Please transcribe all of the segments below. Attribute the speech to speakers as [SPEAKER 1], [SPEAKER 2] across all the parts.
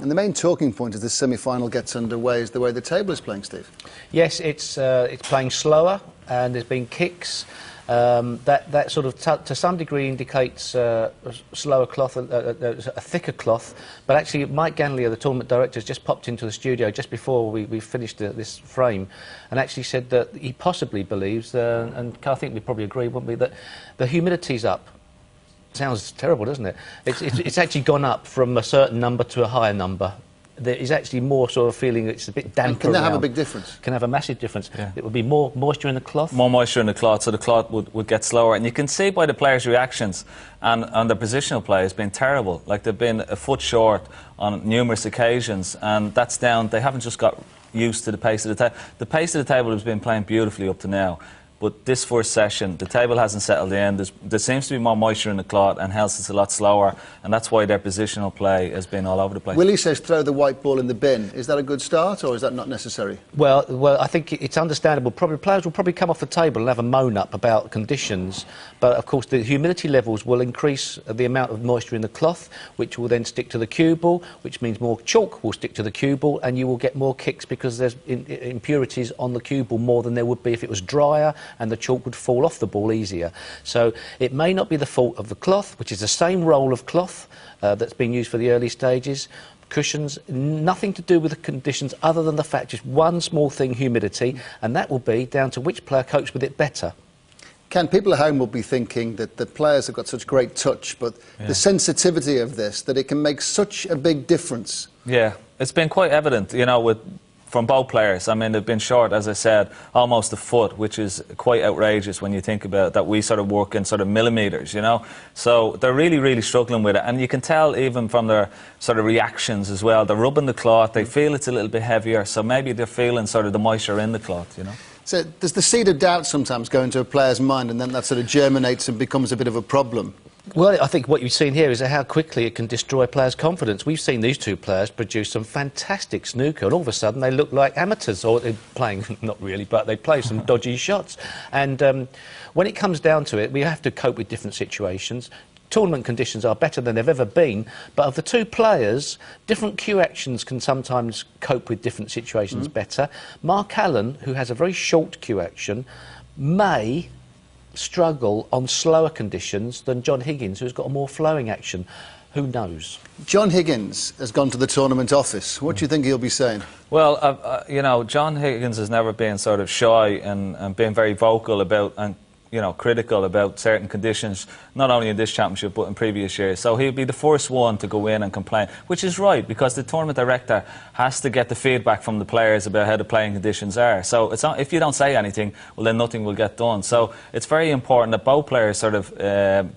[SPEAKER 1] And the main talking point as the semi-final gets underway is the way the table is playing, Steve.
[SPEAKER 2] Yes, it's playing slower, and there's been kicks. That sort of, to some degree, indicates a slower cloth, a thicker cloth. But actually, Mike Ganley, the tournament director, has just popped into the studio just before we finished this frame, and actually said that he possibly believes, and I think we probably agree, wouldn't we, that the humidity's up. Sounds terrible, doesn't it? It's actually gone up from a certain number to a higher number. There is actually more sort of feeling it's a bit damper.
[SPEAKER 1] Can that have a big difference?
[SPEAKER 2] Can have a massive difference. Yeah. It would be more moisture in the cloth.
[SPEAKER 3] More moisture in the cloth, so the cloth would get slower. And you can see by the players' reactions and their positional play has been terrible. Like, they've been a foot short on numerous occasions, and that's down. They haven't just got used to the pace of the table. The pace of the table has been playing beautifully up to now. But this first session, the table hasn't settled in. There seems to be more moisture in the cloth, and hence it's a lot slower, and that's why their positional play has been all over the place.
[SPEAKER 1] Willie says throw the white ball in the bin. Is that a good start, or is that not necessary?
[SPEAKER 2] Well, I think it's understandable. Players will probably come off the table and have a moan up about conditions, but of course the humidity levels will increase the amount of moisture in the cloth, which will then stick to the cue ball, which means more chalk will stick to the cue ball, and you will get more kicks because there's impurities on the cue ball more than there would be if it was drier, and the chalk would fall off the ball easier. So it may not be the fault of the cloth, which is the same roll of cloth that's been used for the early stages. Cushions, nothing to do with the conditions other than the fact, just one small thing, humidity, and that will be down to which player copes with it better.
[SPEAKER 1] Ken, people at home will be thinking that the players have got such great touch, but the sensitivity of this, that it can make such a big difference.
[SPEAKER 3] Yeah, it's been quite evident, you know, from both players. I mean, they've been short, as I said, almost a foot, which is quite outrageous when you think about it, that we sort of work in sort of millimetres, you know. So they're really, really struggling with it. And you can tell even from their sort of reactions as well. They're rubbing the cloth, they feel it's a little bit heavier, so maybe they're feeling sort of the moisture in the cloth, you know.
[SPEAKER 1] So does the seed of doubt sometimes go into a player's mind, and then that sort of germinates and becomes a bit of a problem?
[SPEAKER 2] Well, I think what you've seen here is how quickly it can destroy players' confidence. We've seen these two players produce some fantastic snooker, and all of a sudden they look like amateurs, or they're playing, not really, but they play some dodgy shots. And when it comes down to it, we have to cope with different situations. Tournament conditions are better than they've ever been, but of the two players, different cue actions can sometimes cope with different situations better. Mark Allen, who has a very short cue action, may struggle on slower conditions than John Higgins, who's got a more flowing action. Who knows?
[SPEAKER 1] John Higgins has gone to the tournament office. What do you think he'll be saying?
[SPEAKER 3] Well, you know, John Higgins has never been sort of shy and been very vocal about and, you know, critical about certain conditions, not only in this championship but in previous years. So he'll be the first one to go in and complain, which is right, because the tournament director has to get the feedback from the players about how the playing conditions are. So it's not, if you don't say anything, well, then nothing will get done. So it's very important that both players sort of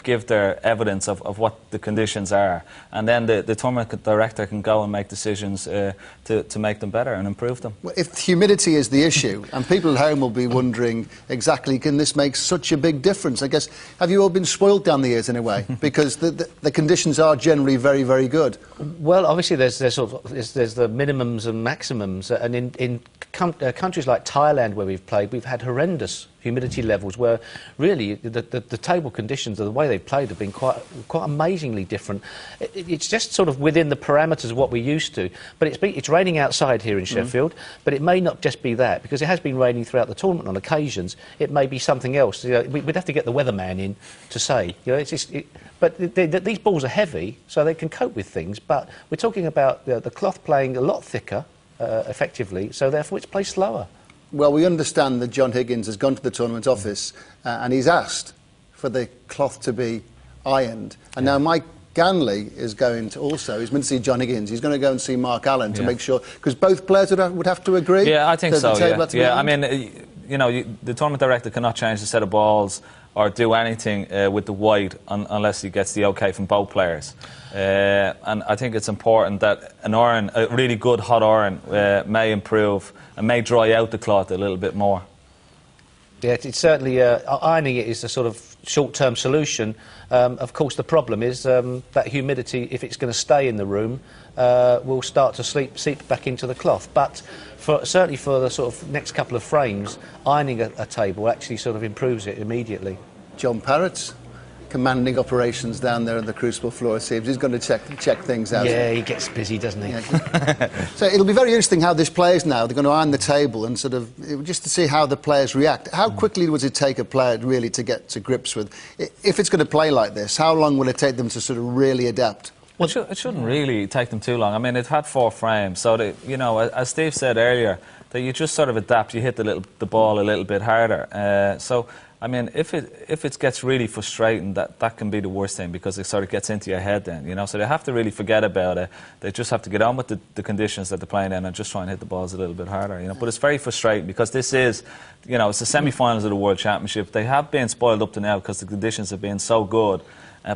[SPEAKER 3] give their evidence of what the conditions are, and then the tournament director can go and make decisions to make them better and improve them.
[SPEAKER 1] Well, if humidity is the issue, and people at home will be wondering exactly, can this make such a big difference? I guess, have you all been spoiled down the years in a way? Because the conditions are generally very, very good.
[SPEAKER 2] Well, obviously there's the minimums and maximums, and in countries like Thailand where we've played, we've had horrendous humidity levels where really the table conditions of the way they've played have been quite amazingly different. It's just sort of within the parameters of what we're used to. But it's raining outside here in Sheffield, but it may not just be that, because it has been raining throughout the tournament on occasions. It may be something else. You know, we'd have to get the weatherman in to say. You know, but these balls are heavy, so they can cope with things. But we're talking about the cloth playing a lot thicker, effectively, so therefore it's played slower.
[SPEAKER 1] Well, we understand that John Higgins has gone to the tournament office and he's asked for the cloth to be ironed. And now Mike Ganley is going to also, he's been to see John Higgins, he's going to go and see Mark Allen to make sure, because both players would have to agree.
[SPEAKER 3] Yeah, I think so,
[SPEAKER 1] yeah.
[SPEAKER 3] I mean, you know, the tournament director cannot change the set of balls or do anything with the white unless he gets the OK from both players. And I think it's important that an iron, a really good hot iron, may improve and may dry out the cloth a little bit more.
[SPEAKER 2] Yeah, it's certainly ironing it is a sort of short-term solution. Of course, the problem is that humidity, if it's going to stay in the room, will start to seep back into the cloth. But certainly for the sort of next couple of frames, ironing a table actually sort of improves it immediately.
[SPEAKER 1] John Parrott, commanding operations down there on the Crucible floor, it seems. He's going to check things out.
[SPEAKER 2] Yeah, he gets busy, doesn't he?
[SPEAKER 1] Yeah. So it'll be very interesting how this plays now. They're going to iron the table and sort of, just to see how the players react. How quickly would it take a player really to get to grips with, if it's going to play like this, how long will it take them to sort of really adapt?
[SPEAKER 3] Well, it shouldn't really take them too long. I mean, they've had 4 frames, so they, you know, as Steve said earlier, that you just sort of adapt. You hit the ball a little bit harder. So, I mean, if it gets really frustrating, that can be the worst thing, because it sort of gets into your head then, you know. So they have to really forget about it. They just have to get on with the conditions that they're playing in and just try and hit the balls a little bit harder, you know. But it's very frustrating, because this is, you know, it's the semi-finals of the World Championship. They have been spoiled up to now because the conditions have been so good,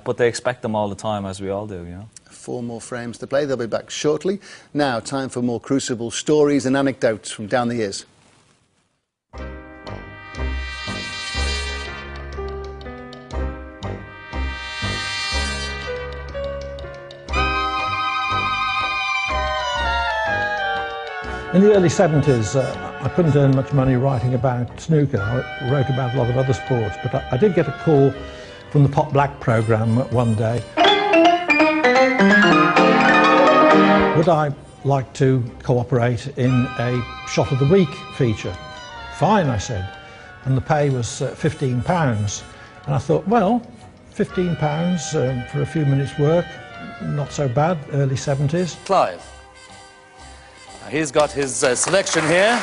[SPEAKER 3] but they expect them all the time, as we all do, you know.
[SPEAKER 1] 4 more frames to play. They'll be back shortly. Now, time for more Crucible stories and anecdotes from down the years.
[SPEAKER 4] In the early 70s, I couldn't earn much money writing about snooker. I wrote about a lot of other sports, but I did get a call from the Pot Black programme one day. Would I like to cooperate in a Shot of the Week feature? Fine, I said. And the pay was £15. And I thought, well, £15 for a few minutes' work, not so bad, early 70s.
[SPEAKER 5] Clive. He's got his selection here.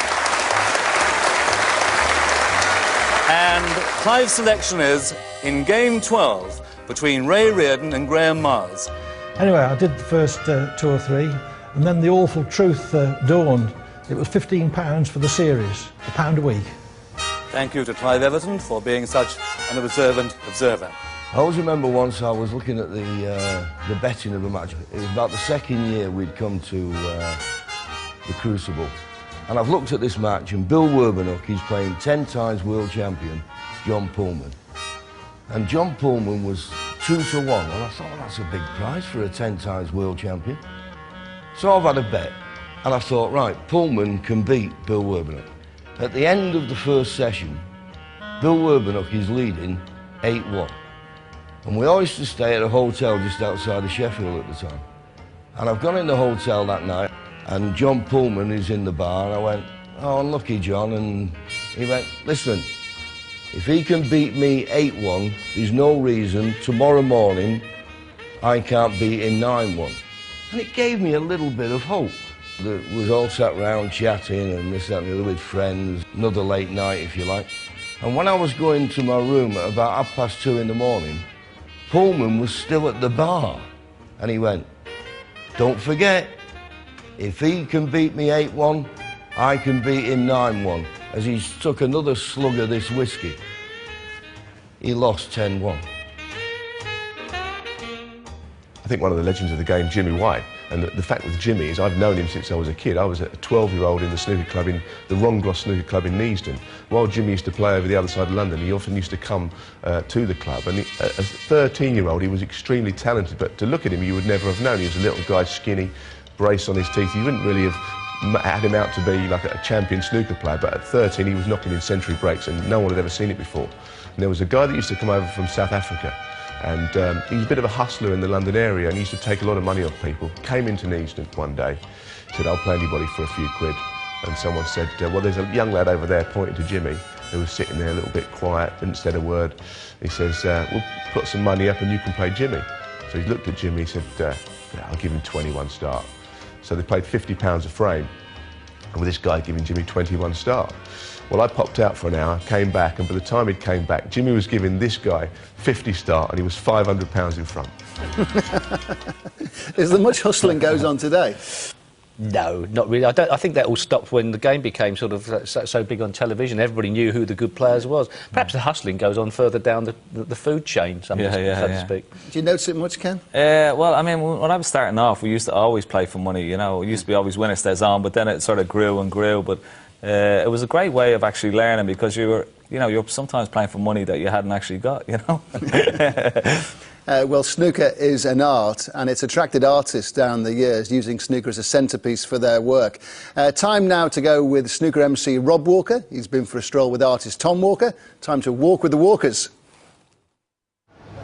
[SPEAKER 5] And Clive's selection is in game 12 between Ray Reardon and Graham Miles.
[SPEAKER 4] Anyway, I did the first 2 or 3, and then the awful truth dawned. It was £15 for the series, £1 a week.
[SPEAKER 5] Thank you to Clive Everton for being such an observant observer.
[SPEAKER 6] I always remember once I was looking at the betting of a match. It was about the second year we'd come to the Crucible. And I've looked at this match, and Bill Werbenhoek, he's playing 10 times world champion John Pulman. And John Pulman was 2 to 1, and I thought, well, that's a big prize for a 10 times world champion. So I've had a bet, and I thought, right, Pulman can beat Bill Werbenhoek. At the end of the first session, Bill Werbenhoek is leading 8-1. And we all used to stay at a hotel just outside of Sheffield at the time. And I've gone in the hotel that night, and John Pulman is in the bar, and I went, oh, unlucky, John, and he went, listen, if he can beat me 8-1, there's no reason tomorrow morning I can't beat him 9-1. And it gave me a little bit of hope. That was all sat round chatting and this, that and the other with friends, another late night if you like. And when I was going to my room at about 2:30 in the morning, Pulman was still at the bar. And he went, don't forget, if he can beat me 8-1, I can beat him 9-1. As he took another slug of this whiskey, he lost 10-1.
[SPEAKER 7] I think one of the legends of the game, Jimmy White, and the fact with Jimmy is I've known him since I was a kid. I was a 12-year-old in the snooker club, in the Rongross snooker club in Neasden. While Jimmy used to play over the other side of London, he often used to come to the club. And as a 13-year-old, he was extremely talented, but to look at him, you would never have known. He was a little guy, skinny, brace on his teeth. You wouldn't really have had him out to be like a champion snooker player, but at 13 he was knocking in century breaks and no one had ever seen it before. And there was a guy that used to come over from South Africa, and he was a bit of a hustler in the London area, and he used to take a lot of money off people. Came into Neasden one day, said, I'll play anybody for a few quid. And someone said, well, there's a young lad over there, pointing to Jimmy, who was sitting there a little bit quiet, didn't say a word. He says, we'll put some money up and you can play Jimmy. So he looked at Jimmy, he said, yeah, I'll give him 21 start. So they played £50 a frame, and with this guy giving Jimmy 21 start. Well, I popped out for an hour, came back, and by the time he'd came back, Jimmy was giving this guy 50 start, and he was £500 in front.
[SPEAKER 1] Is there much hustling goes on today?
[SPEAKER 2] No, not really. I think that all stopped when the game became sort of so big on television. Everybody knew who the good players was. Perhaps the hustling goes on further down the food chain, so to speak.
[SPEAKER 1] Do you notice it much, Ken?
[SPEAKER 3] Well, I mean, when I was starting off, we used to always play for money, you know. It used to be always winner stays on, but then it sort of grew and grew. But it was a great way of actually learning, because you're sometimes playing for money that you hadn't actually got, you know.
[SPEAKER 1] Well, snooker is an art, and it's attracted artists down the years, using snooker as a centrepiece for their work. Time now to go with snooker MC Rob Walker. He's been for a stroll with artist Tom Walker. Time to walk with the Walkers.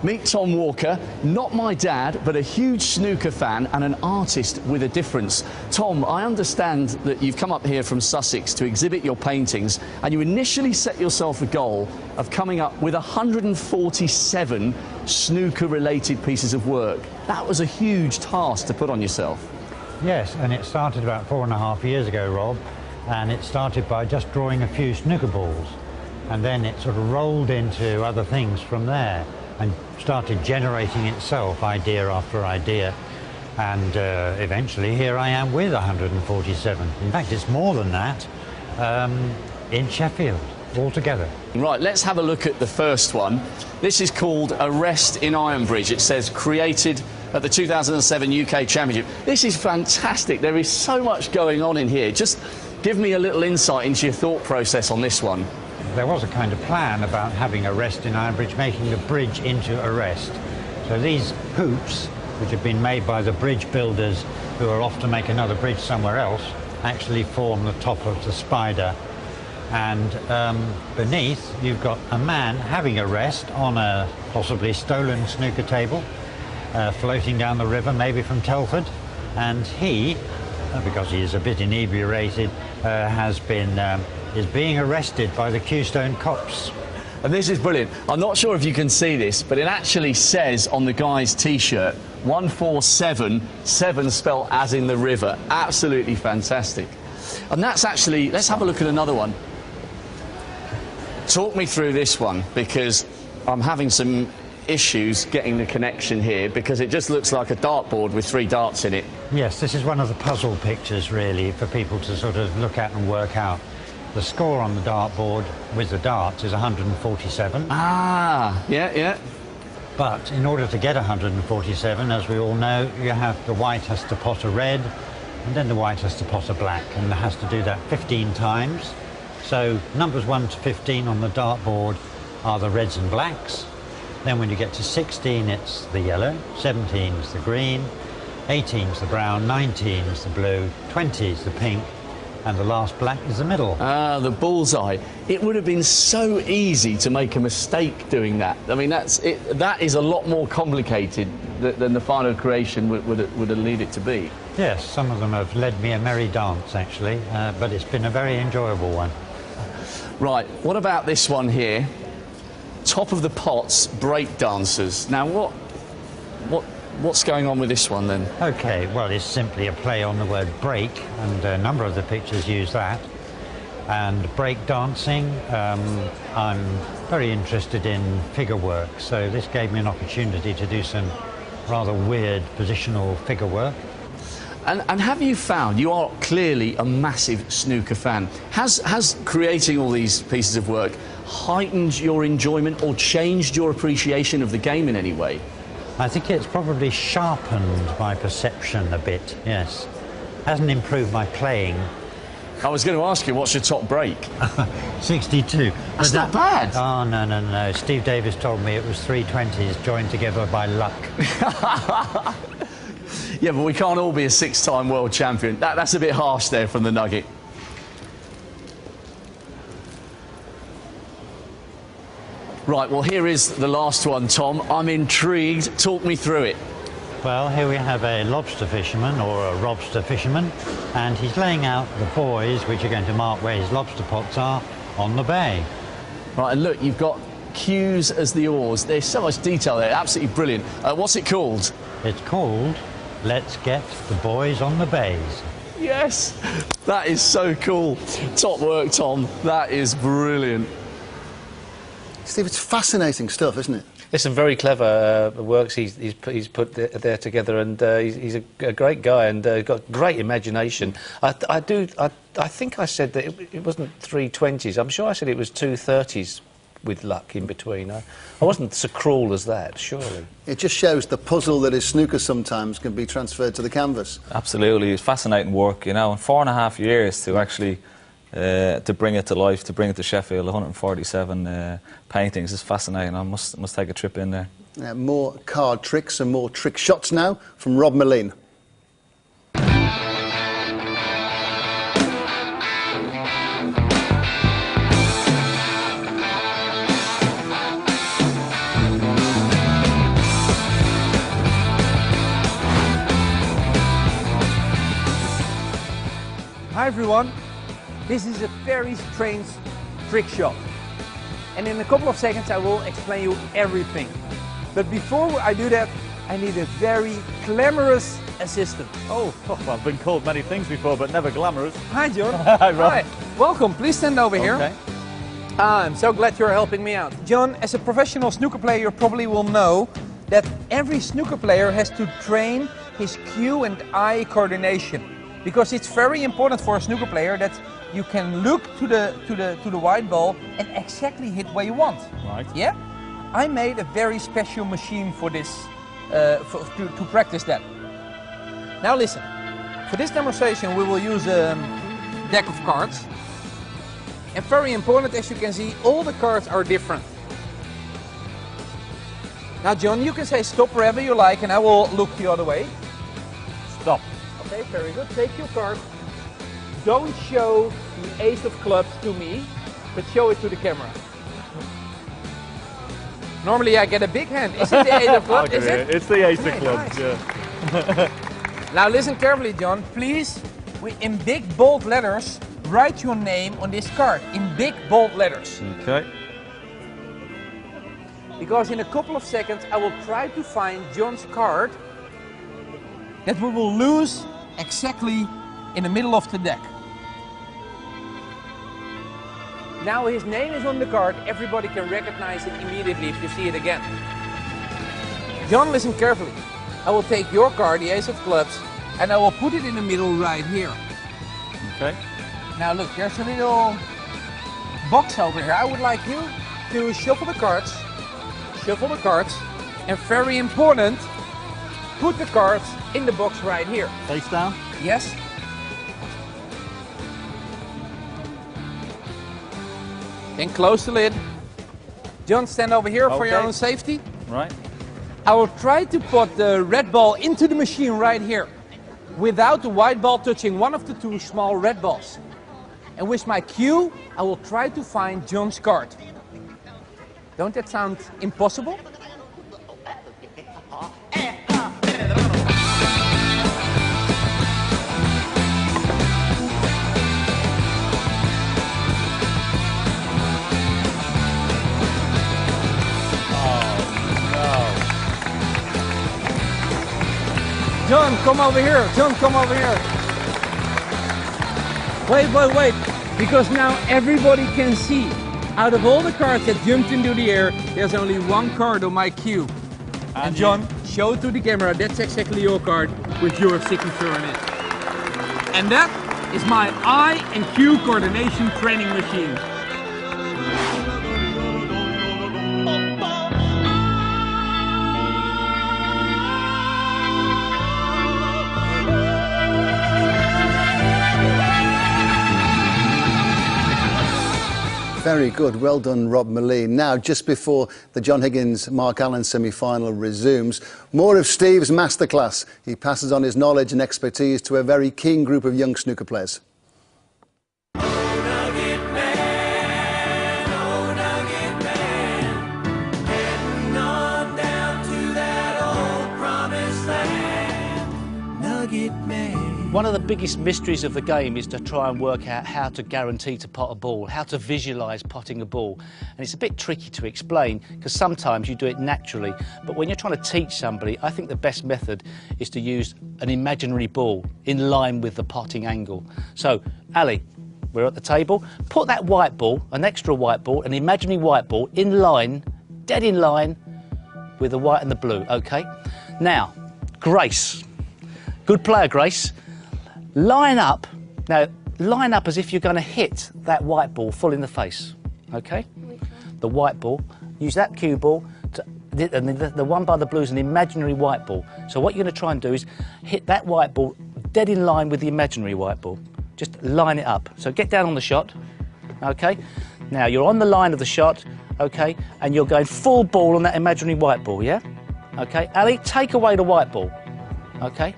[SPEAKER 8] Meet Tom Walker, not my dad, but a huge snooker fan and an artist with a difference. Tom, I understand that you've come up here from Sussex to exhibit your paintings, and you initially set yourself a goal of coming up with 147 snooker-related pieces of work. That was a huge task to put on yourself.
[SPEAKER 9] Yes, and it started about 4.5 years ago, Rob, and it started by just drawing a few snooker balls, and then it sort of rolled into other things from there, and started generating itself, idea after idea. And eventually here I am with 147. In fact, it's more than that, in Sheffield, altogether.
[SPEAKER 8] Right, let's have a look at the first one. This is called Arrest in Ironbridge. It says created at the 2007 UK Championship. This is fantastic. There is so much going on in here. Just give me a little insight into your thought process on this one.
[SPEAKER 9] There was a kind of plan about having a rest in Ironbridge, making the bridge into a rest. So these hoops, which have been made by the bridge builders who are off to make another bridge somewhere else, actually form the top of the spider. And beneath, you've got a man having a rest on a possibly stolen snooker table, floating down the river, maybe from Telford. And he, because he is a bit inebriated, is being arrested by the Keystone cops.
[SPEAKER 8] And this is brilliant. I'm not sure if you can see this, but it actually says on the guy's T-shirt, 147, 7 spelled as in the river. Absolutely fantastic. And that's actually, let's have a look at another one. Talk me through this one, because I'm having some issues getting the connection here, because it just looks like a dartboard with 3 darts in it.
[SPEAKER 9] Yes, this is one of the puzzle pictures, really, for people to sort of look at and work out. The score on the dartboard with the darts is 147.
[SPEAKER 8] Ah, yeah.
[SPEAKER 9] But in order to get 147, as we all know, the white has to pot a red, and then the white has to pot a black, and it has to do that 15 times. So numbers 1 to 15 on the dartboard are the reds and blacks. Then when you get to 16, it's the yellow, 17 is the green, 18 is the brown, 19 is the blue, 20 is the pink, and the last black is the middle. Ah,
[SPEAKER 8] the bullseye. It would have been so easy to make a mistake doing that. I mean, that is a lot more complicated than the final creation would lead it to be.
[SPEAKER 9] Yes, some of them have led me a merry dance, actually, but it's been a very enjoyable one.
[SPEAKER 8] Right, what about this one here? Top of the Pots break dancers. Now, what's going on with this one then?
[SPEAKER 9] OK, well, it's simply a play on the word break, and a number of the pictures use that. And break dancing, I'm very interested in figure work, so this gave me an opportunity to do some rather weird positional figure work.
[SPEAKER 8] And have you found, you are clearly a massive snooker fan, has creating all these pieces of work heightened your enjoyment or changed your appreciation of the game in any way?
[SPEAKER 9] I think it's probably sharpened my perception a bit, yes. Hasn't improved my playing.
[SPEAKER 8] I was going to ask you, what's your top break?
[SPEAKER 9] 62.
[SPEAKER 8] That's not bad.
[SPEAKER 9] Oh, no. Steve Davis told me it was 320s joined together by luck.
[SPEAKER 8] Yeah, but we can't all be a 6-time world champion. That's a bit harsh there from the Nugget. Right, well, here is the last one, Tom. I'm intrigued. Talk me through it.
[SPEAKER 9] Well, here we have a lobster fisherman, or a robster fisherman, and he's laying out the buoys, which are going to mark where his lobster pots are, on the bay.
[SPEAKER 8] Right, and look, you've got cues as the oars. There's so much detail there. Absolutely brilliant. What's it called?
[SPEAKER 9] It's called Let's Get the Boys on the Bays.
[SPEAKER 8] Yes, that is so cool. Top work, Tom. That is brilliant.
[SPEAKER 1] Steve, it's fascinating stuff, isn't it?
[SPEAKER 2] There's some very clever works he's put there together, and he's a great guy and got great imagination. I think I said that it wasn't 320s. I'm sure I said it was 230s with luck in between. I wasn't so cruel as that, surely.
[SPEAKER 1] It just shows the puzzle that is snooker sometimes can be transferred to the canvas.
[SPEAKER 3] Absolutely, it's fascinating work, you know, in 4.5 years to actually to bring it to life, to bring it to Sheffield, 147 paintings is fascinating. I must take a trip in there.
[SPEAKER 1] More card tricks and more trick shots now from Rob Moline.
[SPEAKER 10] Hi everyone, this is a very strange trick shot. And in a couple of seconds I will explain you everything. But before I do that, I need a very glamorous assistant.
[SPEAKER 11] Oh, well, I've been called many things before, but never glamorous.
[SPEAKER 10] Hi John.
[SPEAKER 11] Hi Rob.
[SPEAKER 10] Hi. Welcome, please stand over here. I'm so glad you're helping me out. John, as a professional snooker player, you probably will know that every snooker player has to train his cue and eye coordination. Because it's very important for a snooker player that you can look to the white ball and exactly hit where you want.
[SPEAKER 11] Right.
[SPEAKER 10] Yeah? I made a very special machine for this, to practice that. Now listen, for this demonstration we will use a deck of cards. And very important, as you can see, all the cards are different. Now John, you can say stop wherever you like and I will look the other way.
[SPEAKER 11] Stop.
[SPEAKER 10] Okay, very good. Take your card. Don't show the ace of clubs to me, but show it to the camera. Normally I get a big hand. Is it the ace of clubs? Is it?
[SPEAKER 11] It's the ace of
[SPEAKER 10] Okay,
[SPEAKER 11] clubs,
[SPEAKER 10] nice.
[SPEAKER 11] yeah.
[SPEAKER 10] Now listen carefully, John. Please, in big bold letters, write your name on this card. In big bold letters.
[SPEAKER 11] Okay.
[SPEAKER 10] Because in a couple of seconds I will try to find John's card that we will lose exactly in the middle of the deck. Now his name is on the card, everybody can recognize it immediately if you see it again. John, listen carefully. I will take your card, the ace of clubs, and I will put it in the middle right here.
[SPEAKER 11] Okay.
[SPEAKER 10] Now look, there's a little box over here. I would like you to shuffle the cards, and very important, put the cards in the box right here.
[SPEAKER 11] Face down?
[SPEAKER 10] Yes. Then close the lid. John, stand over here for your own safety.
[SPEAKER 11] Right.
[SPEAKER 10] I will try to put the red ball into the machine right here, without the white ball touching one of the two small red balls. And with my cue, I will try to find John's card. Don't that sound impossible? John, come over here. John, come over here. Wait. Because now everybody can see. Out of all the cards that jumped into the air, there's only one card on my cue. And John, show it to the camera. That's exactly your card with your signature on it. And that is my eye and cue coordination training machine.
[SPEAKER 1] Very good. Well done, Rob Moline. Now, just before the John Higgins-Mark Allen semi-final resumes, more of Steve's masterclass. He passes on his knowledge and expertise to a very keen group of young snooker players.
[SPEAKER 2] One of the biggest mysteries of the game is to try and work out how to guarantee to pot a ball, how to visualise potting a ball. And it's a bit tricky to explain because sometimes you do it naturally. But when you're trying to teach somebody, I think the best method is to use an imaginary ball in line with the potting angle. So, Ali, we're at the table. Put that white ball, an extra white ball, an imaginary white ball, in line, dead in line with the white and the blue, OK? Now, Grace. Good player, Grace. Line up. Now, line up as if you're going to hit that white ball full in the face, OK? The white ball. Use that cue ball. And the one by the blue is an imaginary white ball. So what you're going to try and do is hit that white ball dead in line with the imaginary white ball. Just line it up. So get down on the shot, OK? Now, you're on the line of the shot, OK? And you're going full ball on that imaginary white ball, yeah? OK? Ali, take away the white ball, OK?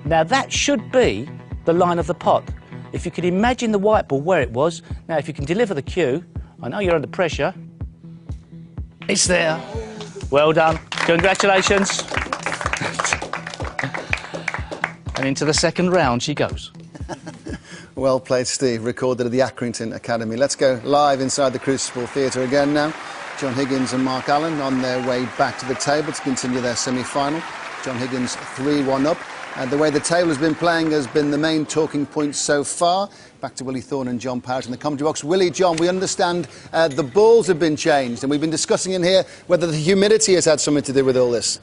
[SPEAKER 2] Now that should be the line of the pot. If you could imagine the white ball where it was, now if you can deliver the cue, I know you're under pressure, it's there. Well done, congratulations. And into the second round she goes.
[SPEAKER 1] Well played, Steve. Recorded at the Accrington Academy. Let's go live inside the Crucible Theatre again now. John Higgins and Mark Allen on their way back to the table to continue their semi-final. John Higgins 3-1 up. The way the table has been playing has been the main talking point so far. Back to Willie Thorne and John Parrott in the commentary box. Willie, John, we understand the balls have been changed, and we've been discussing in here whether the humidity has had something to do with all this.